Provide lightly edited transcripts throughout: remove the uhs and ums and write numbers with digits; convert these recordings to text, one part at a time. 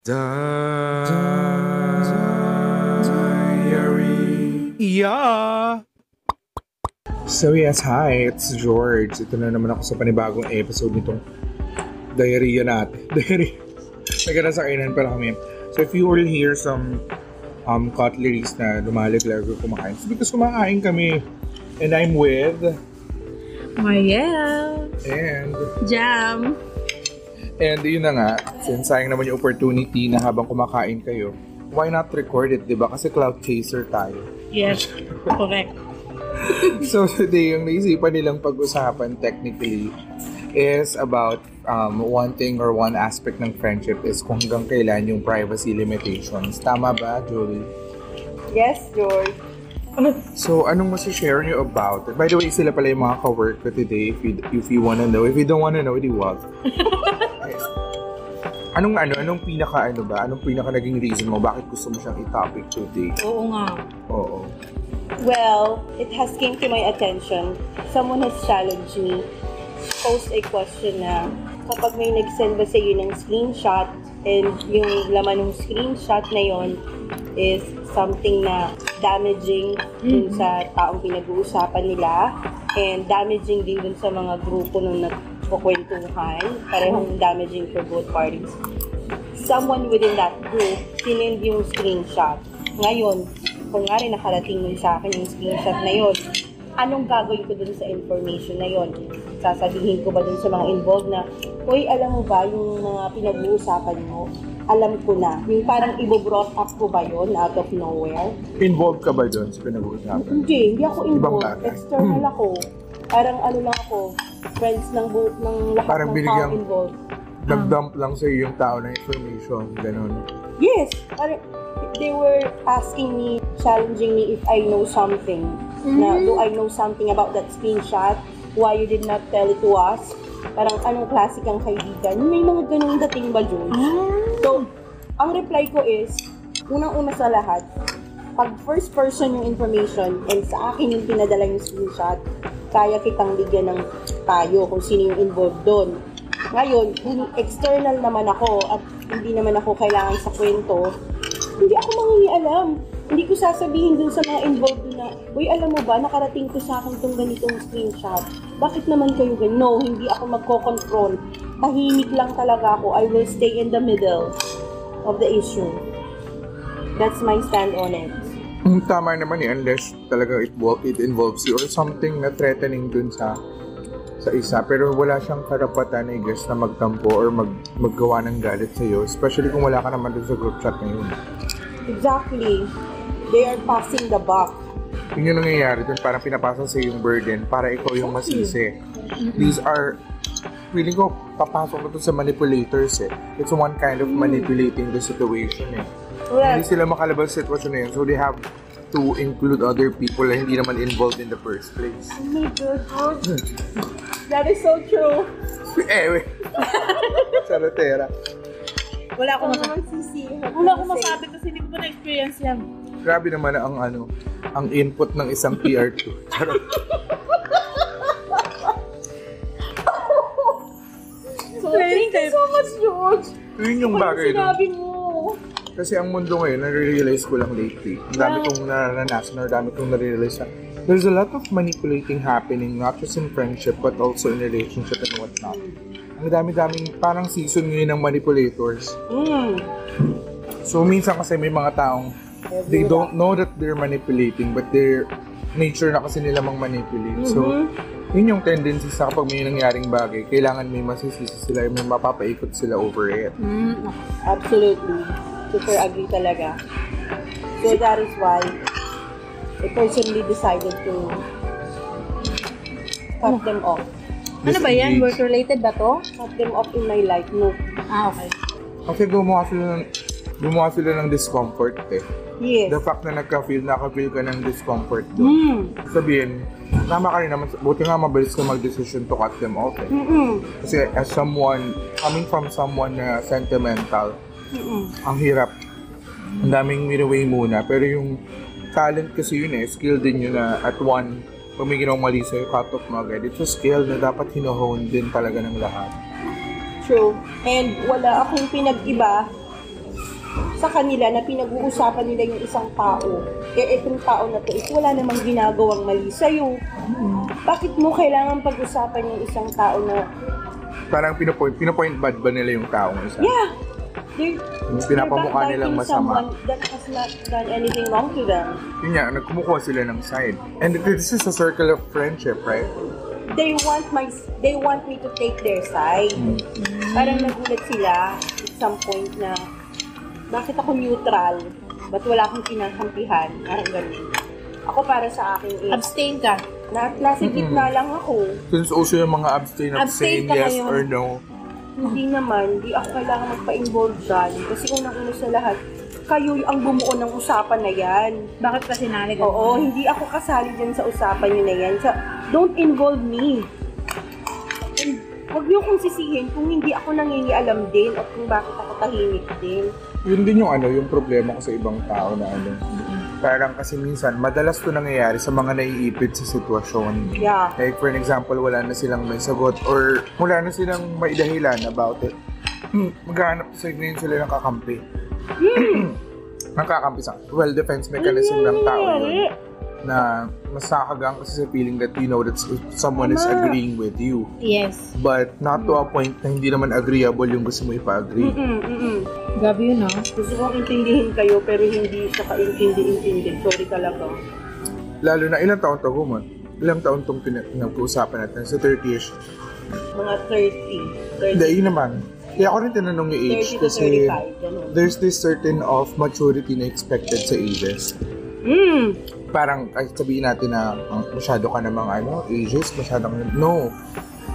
Diary. Yeah! So yes, hi, it's George. Ito na naman ako sa panibagong episode nitong diarrhea natin. Diarrhea. Nagkakasakainan pala kami. So if you will hear some cutleries na lumalaglag o kumakain, it's because kumakain kami. And I'm with Mariel and Jam. And yun na nga, since sayang naman yung opportunity na habang kumakain kayo, why not record it, diba? Kasi cloud chaser tayo. Yes, correct. So today, yung naisipan nilang pag-usapan technically is about one thing or one aspect ng friendship is kung hanggang kailan yung privacy limitations. Tama ba, Julie? Yes, George. So, anong masashare nyo about it? By the way, sila pala yung mga ka-work ko today if you wanna know. If you don't wanna know, di wag. Anong pinaka naging reason mo? Bakit gusto mo siyang i-topic today? Oo nga. Oo. Well, it has came to my attention. Someone has challenged me, posed a question na kapag may nag-send ba sa iyo ng screenshot and yung laman ng screenshot na yon is something na damaging dun sa taong pinag-uusapan nila and damaging din dun sa mga grupo nung nagkukwentuhan, parehong damaging for both parties. Someone within that group sinend yung screenshot. Ngayon, kung nga rin nakarating nun sa akin yung screenshot na yon, anong gagawin ko dun sa information na yon? Sasabihin ko ba dun sa mga involved na, "Uy, alam mo ba yung mga pinag-uusapan mo? Alam ko na." Yung parang i-brought up ko ba yon out of nowhere? Involved ka ba doon sa pinag-uusapan? Hindi ako involved. Bagay. External ako. Parang ano lang ako, friends ng lahat Parang ng tao involved. Nag-dump lang sa yung tao na information, ganun. Yes, parang they were asking me, challenging me if I know something. Na, do I know something about that screenshot? Why you did not tell it to us? Parang anong klase kang kaibigan? May mga ganung dating ba, Jules? So, ang reply ko is, unang-una sa lahat, pag first person yung information and sa akin yung pinadala yung screenshot, kaya kitang bigyan ng tayo kung sino yung involved doon. Ngayon, kung external naman ako at hindi naman ako kailangan sa kwento, hindi ako mangingialam. Hindi ko sasabihin dun sa mga involved dun na, "Uy, alam mo ba, nakarating ko sa akin itong ganitong screenshot. Bakit naman kayo ganyan?" No, hindi ako magko-control. Tahimik lang talaga ako. I will stay in the middle of the issue. That's my stand on it. Tama naman unless talaga it involves you or something na threatening dun sa isa. Pero wala siyang karapatan, I guess, na magtampo or maggawa ng galit sa'yo. Especially kung wala ka naman dun sa group chat na yun. Exactly. They are passing the buck. Yun yung nangyayari dun. Parang pinapasa sa'yo yung burden para ikaw yung masisi. These are, feeling ko, papasok na to sa manipulators eh. It's one kind of manipulating the situation eh. Well, Hindi sila makalabas sa sitwasyon na yun. So they have to include other people na hindi naman involved in the first place. oh my God. That is so true. Wait. Sarotera. Wala akong masabi kasi hindi ko pa na-experience yan. Grabe naman ang input ng isang PR2. So, thank you so much, George. Yun yung bagay doon. Sinabi mo. Kasi ang mundo ngayon, nare-realize ko lang lately. Ang dami kong naranasan or dami kong nare-realize na there's a lot of manipulating happening, not just in friendship, but also in relationship and whatnot. Ang dami-daming parang season ngayon ng manipulators. So, minsan kasi may mga taong they don't know that they're manipulating, but their nature na kasi nila mang-manipulate. So, yun yung tendency sa kapag may nangyaring bagay, kailangan may masisisi sila, may mapapaikot sila over it. Absolutely. Super agree talaga. So that is why I personally decided to cut them off. Ano ba yan? Work-related ba to? Cut them off in my life. No. Okay. Kasi gumawa sila ng discomfort eh. Yes. The fact na nakafeel ka ng discomfort doon. Sabihin, tama ka rin naman, buti nga mabilis ka mag-decision to cut them off eh. Kasi as someone, coming from someone na sentimental, ang hirap. Ang daming minaway muna. Pero yung talent kasi yun eh, skill din yun na at one, pag may ginawang mali sa'yo, cut off mo agad. It's a skill na dapat hino-hone din talaga ng lahat. True. And wala akong pinag-iba sa kanila na pinag-uusapan nila yung isang tao. Itong tao na to is wala namang ginagawang mali sa'yo. Bakit mo kailangan pag-usapan yung isang tao na... Parang pinopoint bad ba nila yung taong isa? Yeah! Pinapamukha nilang masama. Someone that has not done anything wrong to them. Yun nga, nagkumukuha sila ng side. And this is a circle of friendship, right? They want me to take their side. Parang nagulat sila at some point na bakit ako neutral? Ba't wala akong kinakampihan? Parang ganun. Ako para sa akin is Abstain ka. nasa gitna lang ako. Since also yung mga abstain of Abstain saying ka yes ngayon. or no. Hindi naman, hindi ako kailangan magpa-involve dyan. Kasi unang-una sa lahat, kayo ang bumuo ng usapan na yan. Bakit ka sinali ka? Oo, hindi ako kasali dyan sa usapan nyo na yan. Don't involve me. And huwag niyo kong sisihin kung hindi ako nangingialam din at kung bakit ako tahimik din. Yun din yung problema ko sa ibang tao na parang kasi minsan, madalas to nangyayari sa mga naiipit sa sitwasyon. Yeah. Like for an example, wala na silang may sagot or wala na silang may dahilan about it. Maghahanap sa ngayon sila ng kakampi. Nakakampi sa well-defense mechanism ng tao yun. Na mas nakakagang kasi sa feeling that you know that someone is agreeing with you. Yes. But not to a point na hindi naman agreeable yung gusto mo ipa-agree. Gabi yun, no? Gusto kong intindihin kayo pero hindi sa kaintindi-intindi. Sorry talaga. Lalo na ilang taon to, Gumon? Ilang taon itong pinag-uusapan natin? Sa 30-ish? Mga 30. Hindi, yun naman. Kaya ako rin tinanong yung age 30 to kasi 35. Ganun. there's this certain of maturity na expected sa ages. Parang kahit sabihin natin na masyado ka namang ages, masyado ka no.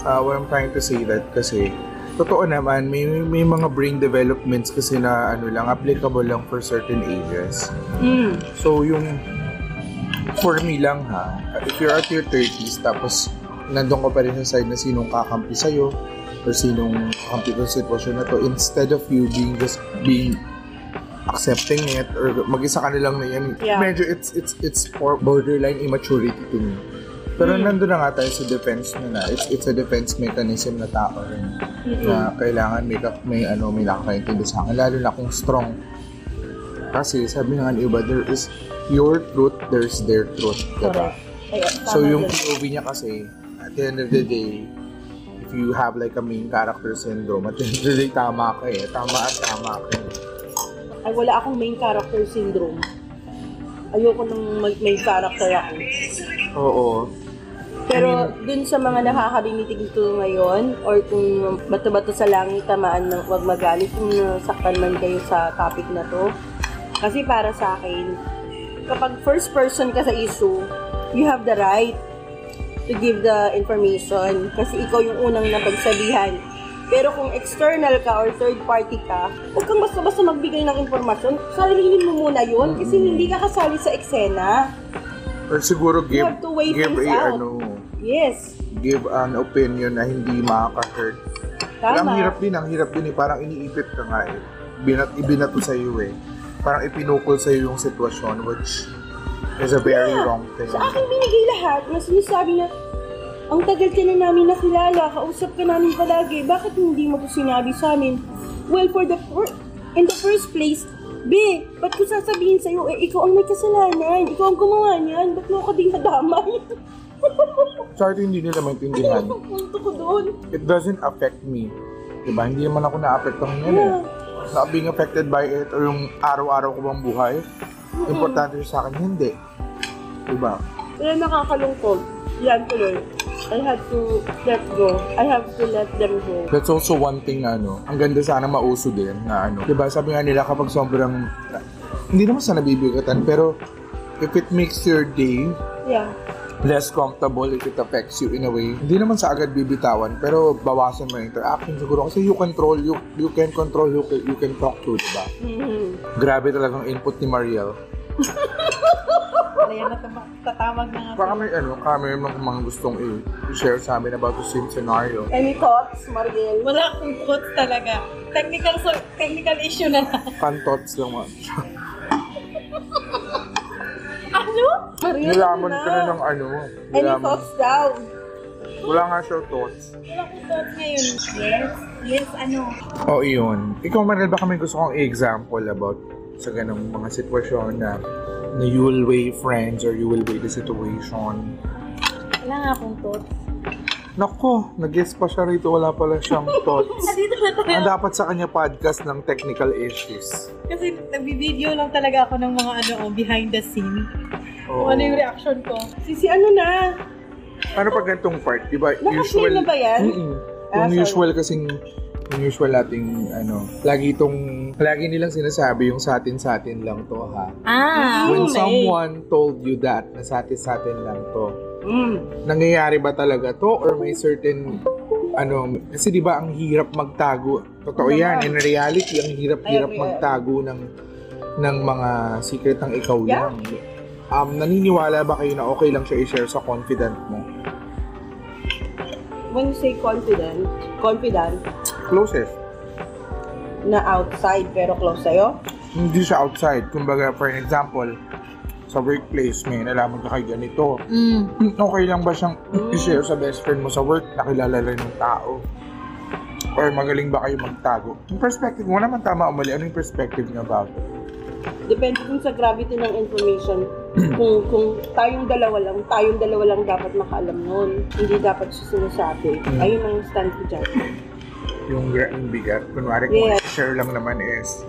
What I'm trying to say that kasi totoo naman, may mga brain developments kasi na lang, applicable lang for certain ages. So yung for me lang if you're at your 30s tapos nandun ka pa rin sa side na sinong kakampi sa'yo or sinong kakampi ko sa sitwasyon na to, instead of you being accepting it or mag-isa ka nilang na yan, medyo it's borderline immaturity to me. Pero nandun na nga tayo sa defense na it's a defense mechanism na tao rin na kailangan may nakakaintindi sa akin, lalo na kung strong. Kasi sabi nga ng iba, there is your truth, there's their truth, diba? So yung POV niya kasi at the end of the day, if you have like a main character syndrome, at the end of the day, tama ka tama ka Ay, wala akong main character syndrome. Ayoko nang main character ako. Oo. Pero dun sa mga nakakarinig ito ngayon, or kung bato-bato sa langit, tamaan ng wag magalit, kung nasaktan man kayo sa topic na to. Kasi para sa akin, kapag first person ka sa issue, you have the right to give the information. Kasi ikaw yung unang napagsabihan. Pero kung external ka or third party ka, huwag kang basta-basta magbigay ng informasyon. Salilin mo muna yun kasi hindi ka kasali sa eksena. Or siguro give Yes. Give an opinion na hindi makaka-hurt. Tama. Ang hirap din parang iniipit ka nga ibinato sa iyo Parang ipinukol sa iyo yung sitwasyon, which is a very wrong thing. Sa akin binigay lahat na sinasabi na ang tagal ka na namin nakilala, kausap ka namin palagi, bakit hindi mo ito sinabi sa amin? Well, in the first place, B, ba't ko sasabihin sa'yo, ikaw ang may kasalanan, ikaw ang gumawa niyan, ba't mo ka din nadamay? Sorry, hindi nila maintindihan. Ano ang punto ko doon? It doesn't affect me. Diba? Hindi naman ako na-apektahan yan Not being affected by it or yung araw-araw ko bang buhay. Importante sa akin, hindi. Diba? Kaya nakakalungkot. Yan tuloy. I have to let go. I have to let them go. That's also one thing na ang ganda sana mauso din na Diba? Sabi nga nila kapag sobrang, hindi naman sa nabibigatan, pero if it makes your day less comfortable, if it affects you in a way, hindi naman sa agad bibitawan, pero bawasan mo yung interaction siguro kasi you can control who you can talk to, diba? Grabe talagang input ni Mariel. Ayan, tatawag na nga. Baka may mga gustong i-share sa amin about the same scenario. Any thoughts, Mariel? Wala akong thoughts talaga. Technical issue na lang. Thoughts lang mo. Ano? Mariel, Nilaman ka na ng Any thoughts daw? Wala nga siya thoughts. Wala akong thoughts ngayon. Yes, ano? O iyon. Ikaw, Manuel, baka may gusto kong example about sa ganung mga sitwasyon na you will weigh friends or you will weigh the situation. Wala nga akong thoughts. Nako, nag-guess pa siya rito. Wala pala siyang thoughts. Dito na tayo. Ang dapat sa kanya podcast ng technical issues. Kasi nag-video lang talaga ako ng mga behind the scene. Oo. Kung ano yung reaction ko. Sisi, ano na? Ano pag ganitong part, di ba? Naka-share na ba yan? Yung sorry. usual nating lagi nilang sinasabi yung sa atin lang to, ha. When someone told you that na sa atin lang to, nangyayari ba talaga to or may certain kasi di ba ang hirap magtago, totoo yan, in reality ang hirap magtago ng mga secret ng ikaw lang. Naniniwala ba kayo na okay lang siya i-share sa confidant mo? When you say confident, Closest. na outside pero close sa'yo? Hindi siya outside. Kumbaga, for example, sa workplace, may nalaman ka kay ganito. Okay lang ba siyang i-share sa best friend mo sa work? Nakilala rin ng tao. Or magaling ba kayo magtago? Yung perspective mo naman tama o mali. Ano yung perspective niya about it? Depende din sa gravity ng information. kung tayong dalawa lang dapat makaalam nun. Hindi dapat siya sinasabi. Ayun ang stand ko dyan. Yung bigat. Kunwari, kung share lang naman is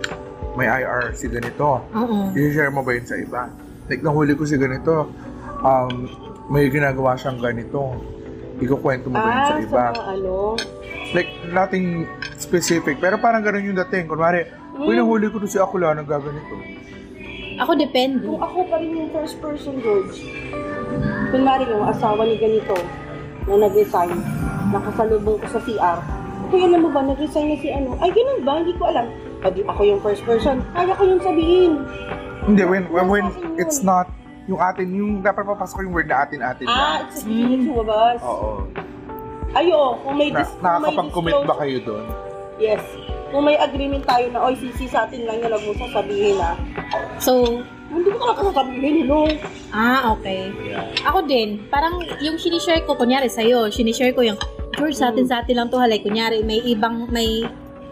may IR si ganito. I-share mo ba yun sa iba? Like, nahuli ko si ganito. May ginagawa siyang ganito. Ikukwento mo ba yun sa iba? Like, nothing specific. Pero parang ganun yung dating. Kunwari, uy, nahuli ko to si Akula, nagaganito. Ako depende. Kung ako pa rin yung first person, George. Kunwari yung asawa ni ganito na nag-resign, nakasalubong ko sa CR. Kuya, alam mo ba, nag-resign na si ano? Ay, ganun ba? Hindi ko alam. Pati ako yung first person, kaya ko yung sabihin. Hindi, when it's not yung atin, yung dapat papasok yung word na atin lang. It's a feeling lumabas. Oo. Ayo, kung may Nakakapag-commit ba kayo doon? Yes. Kung may agreement tayo na, oy, sisi sa atin lang yung huwag mo sasabihin, ha? So, hindi ko talaga sasabihin, no? Okay. Ako din, parang yung sinishare ko, kunyari sa'yo, sinishare ko yung, George, sa atin lang to, halay, kunyari, may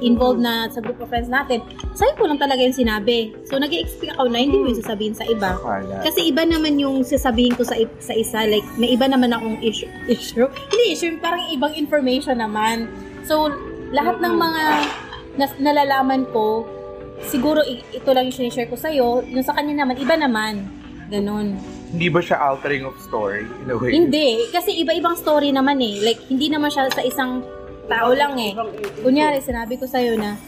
involved na sa group of friends natin, sa'yo ko lang talaga yung sinabi. So, nag-i-expect ako na hindi mo yung sasabihin sa iba. Kasi iba naman yung sasabihin ko sa isa, like, may iba naman akong issue. Hindi issue, parang ibang information naman. So, lahat ng mga nalalaman ko, siguro ito lang yung sinishare ko sa'yo, yung sa kanya naman, iba naman. Ganon. Hindi ba siya altering of story in a way? Hindi. Kasi iba-ibang story naman eh. Like, hindi naman siya sa isang tao lang eh. Kunyari, sinabi ko sa'yo na,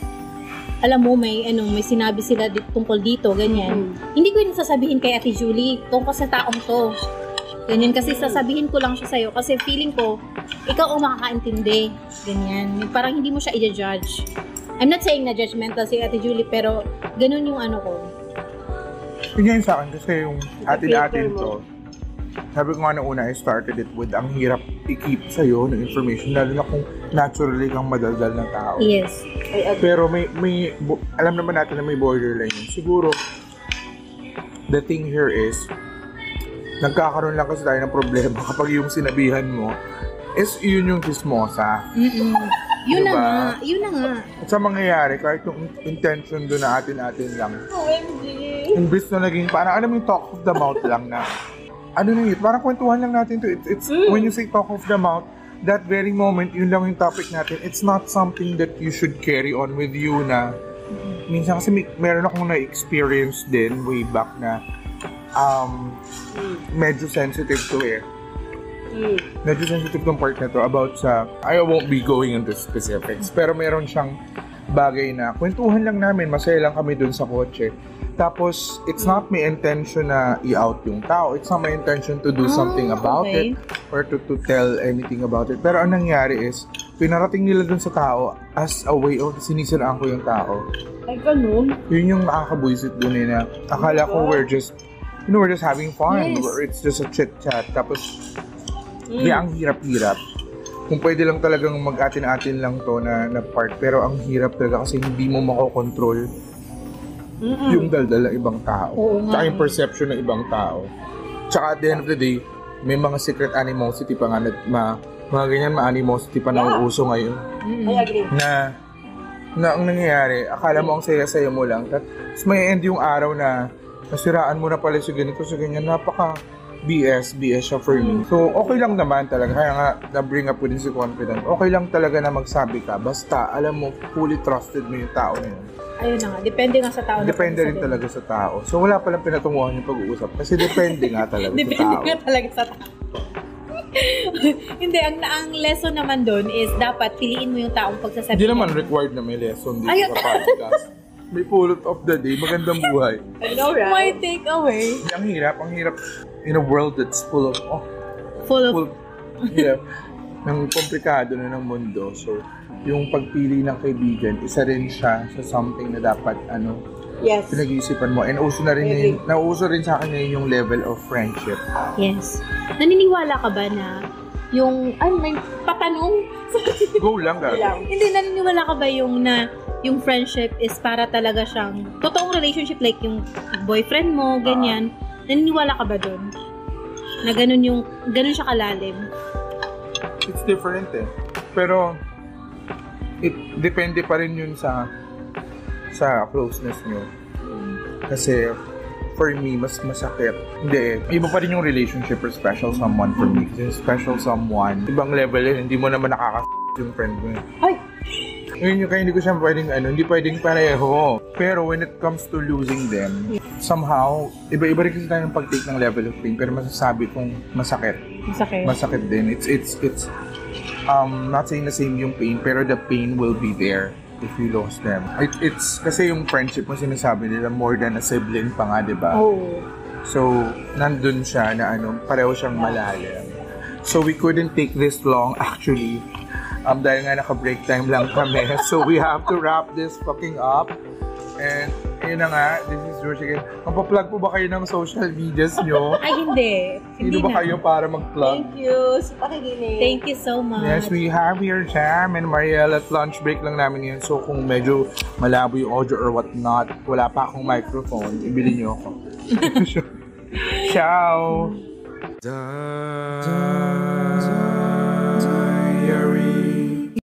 alam mo, may sinabi sila tungkol dito, ganyan. Hindi ko yun sasabihin kay Ate Julie, tungkol sa taong to. Ganyan, kasi sasabihin ko lang siya sa'yo, kasi feeling ko, ikaw ang makakaintindi. Ganyan. Parang hindi mo siya i-judge. I'm not saying na judgmental si Ate Julie, pero ganun yung ano ko. Yun yung sa akin, kasi yung atin to, sabi ko nga na una, I started it with ang hirap i-keep sa'yo ng information, lalo na kung naturally kang madaldal na tao. Yes. Pero may alam naman natin na may borderline yun. Siguro, the thing here is, nagkakaroon lang kasi tayo ng problema kapag yung sinabihan mo is yun yung chismosa. Yun diba? na nga. At sa mangyayari, kahit yung intention doon na atin lang, OMG! imbis na naging, parang alam mo yung talk of the mouth lang na, ano na yun, parang kwentuhan lang natin to. It's when you say talk of the mouth, that very moment, yun lang yung topic natin. It's not something that you should carry on with you na, minsan kasi meron akong na-experience din way back na, medyo sensitive to eh. Medyo sensitive tong part na to about sa, I won't be going into specifics, pero meron siyang bagay na kwentuhan lang namin, masaya lang kami dun sa kotse. Tapos, it's not my intention na i-out yung tao. It's not my intention to do something about it or to tell anything about it. Pero ang nangyari is, pinarating nila dun sa tao as a way of sinisiraan ko yung tao. Ay, ganun? Yun yung nakakabuisit dun eh na akala ko we're just having fun. Yes. It's just a chit-chat. Tapos, kaya ang hirap-hirap. Kung pwede lang talagang mag-atin-atin lang to na part. Pero ang hirap talaga kasi hindi mo makokontrol yung daldal ng ibang tao. Tsaka yung perception ng ibang tao. Tsaka at the end of the day, may mga secret animosity pa nga na Mga ganyan, ma-animosity pa na uso ngayon. I agree. Na ang nangyayari, akala mo ang saya-saya mo lang. Tapos may end yung araw na nasiraan mo na pala sa ganito, sa ganyan. Napaka BS siya for me. So, okay lang naman talaga. Kaya nga, na-bring up ko din si Confident. Okay lang talaga na magsabi ka. Basta, alam mo, fully trusted mo yung tao na yun. Ayun na nga, depende nga sa tao. Depende rin talaga sa tao. So, wala palang pinatunguhan yung pag-uusap. Kasi depende nga talaga sa tao. Depende nga talaga sa tao. Hindi, ang lesson naman doon is dapat piliin mo yung taong pagsasabihin. Hindi naman required na may lesson dito sa podcast. May pulot of the day, magandang buhay. I know, right? My takeaway. Ang hirap in a world that's full of hirap, ng komplikado na ng mundo. So, yung pagpili ng kaibigan, isa rin siya sa something na dapat, Yes. pinag-iisipan mo. And uso na rin nauuso rin sa akin ngayon yung level of friendship. Yes. Naniniwala ka ba na may patanong? Go lang, gabi. Hindi, naniniwala ka ba yung friendship is para talaga siyang totoong relationship, like yung boyfriend mo, ganyan. Naniniwala ka ba doon? Na ganun siya kalalim? It's different Pero, depende pa rin yun sa closeness nyo. Kasi, for me, mas masakit. Hindi, iba pa rin yung relationship or special someone for me. Kasi special someone, ibang level yun. Hindi mo naman yung friend mo. Ay! Yun yung kaya hindi ko siya hindi pwedeng pareho. Pero when it comes to losing them, somehow, iba-iba rin kasi tayo ng pag-take ng level of pain. Pero masasabi kong masakit. Masakit din. It's not saying the same yung pain, pero the pain will be there if you lost them. It's kasi yung friendship mo sinasabi nila more than a sibling pa nga, diba? Oh. So, nandun siya na pareho siyang malalim. So, we couldn't take this long actually. Dahil nga naka-break time lang kami. So, we have to wrap this fucking up. And, yun na nga, this is George again. Mapaplug po ba kayo ng social medias nyo? Ay, hindi. Sino ba kayo para mag-plug? Thank you sa pakikinig. Thank you so much. Yes, we have here Jam and Mariel at lunch break lang namin yun. So, kung medyo malabo yung audio or whatnot, wala pa akong microphone, ibili nyo ako. Ciao!